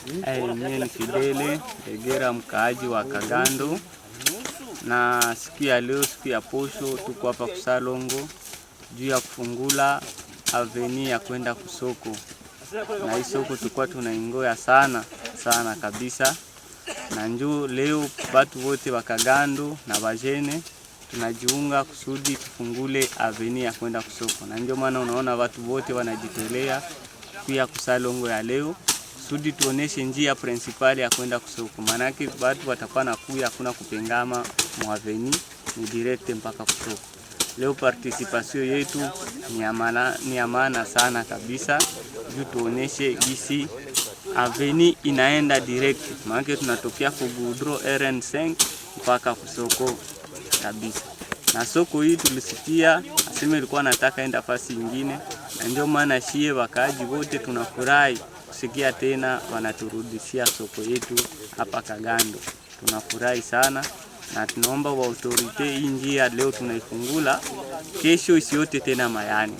Mimi ni Fidele Egera, mkaaji wa Kagando, na siku ya leo, siku ya posho, tuko hapa Kusalongo juu ya kufungula aveni ya kwenda kusoko. Na hii soko tulikuwa tunaingoya sana kabisa, na njoo leo watu wote wa Kagando na bajene tunajiunga kusudi tufungule aveni ya kwenda kusoko. Na ndio maana unaona watu wote wanajitolea kuya Kusalongo ya leo kusudi tuoneshe njia principali ya kwenda kusoko. Manake watu watakuwa na kuya, hakuna kupengama muaveni, ni direct mpaka kusoko. Leo participation yetu ni ya maana sana kabisa, juu tuoneshe gisi aveni inaenda direct. Manake tunatokea Kugudro RN5 mpaka kusoko kabisa. Na soko hii tulisikia aseme ilikuwa nataka enda fasi nyingine, na ndio maana shie wakaaji wote tunafurahi kusikia tena wanaturudishia soko yetu hapa Kagando. Tunafurahi sana na tunaomba wa autorite hii njia leo tunaifungula, kesho isiote tena mayani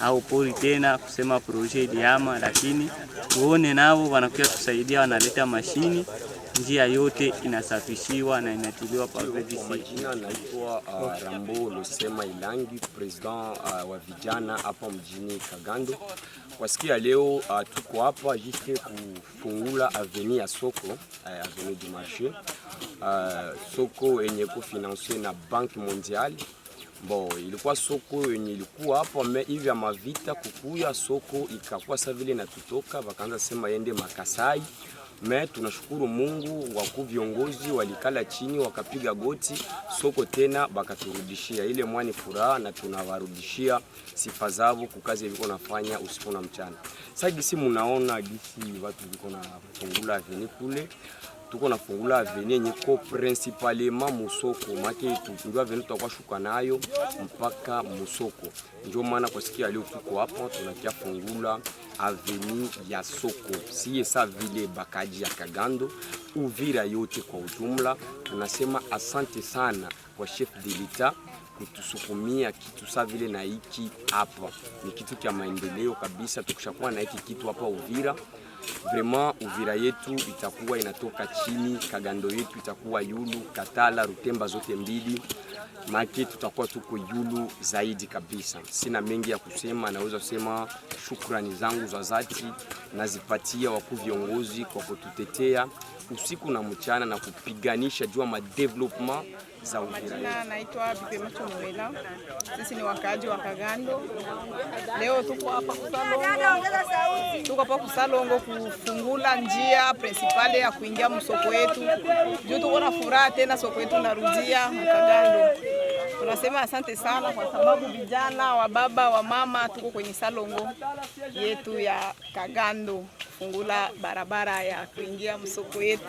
au pori tena kusema projet iliama, lakini tuone nao wanakuja kusaidia, wanaleta mashini, njia yote inasafishiwa na inatiliwa paveti. Majina naitwa Rambo Losema Ilangi, president wa vijana hapa mjini Kagando. Kwa siku ya leo tuko hapa jike kufungula aveni ya soko, aveni du marché, soko yenye kufinansiwe na Banque Mondiale. Ilikuwa soko yenye ilikuwa hapa hivi ya mavita kukuya soko ikakuwa sa vile na tutoka wakaanza sema yende Makasai. Tunashukuru Mungu, wakuu viongozi walikala chini wakapiga goti, soko tena bakaturudishia. Ile mwani furaha na tunawarudishia sifa zao kwa kazi wiko nafanya usiku na mchana. Sasa gisi mnaona gisi watu wiko na fungula aveni kule, tuko na fungula aveni yenye ko principalement musoko, make ndio aveni tutakuwa shuka nayo mpaka musoko. Ndio maana kwa siku ya leo tuko hapa tunakia fungula aveni ya soko. Siye sa vile bakaji ya Kagando, Uvira yote kwa ujumla. Tunasema asante sana kwa chef de l'etat kutusukumia kitu sa vile na hiki hapa. Ni kitu kia maendeleo kabisa, tukishakuwa na hiki kitu hapa Uvira. Vraiment Uvira yetu itakuwa inatoka chini, Kagando yetu itakuwa yulu, Katala, Rutemba zote mbili. Maki tutakuwa tuko yulu zaidi kabisa. Sina mengi ya kusema, naweza kusema shukrani zangu za dhati nazipatia wakuu viongozi kwa kututetea usiku na mchana na kupiganisha jua ma development za Uvira. Naitwa Bipemacho Noela. Sisi ni wakaaji wa Kagando. Leo tuko hapa Kusalongo kufungula njia principale ya kuingia msoko yetu. Juu tuko na furaha tena soko yetu narudia Kagando. Tunasema asante sana kwa sababu vijana, wa baba, wa mama tuko kwenye salongo yetu ya Kagando kufungula barabara ya kuingia msoko yetu.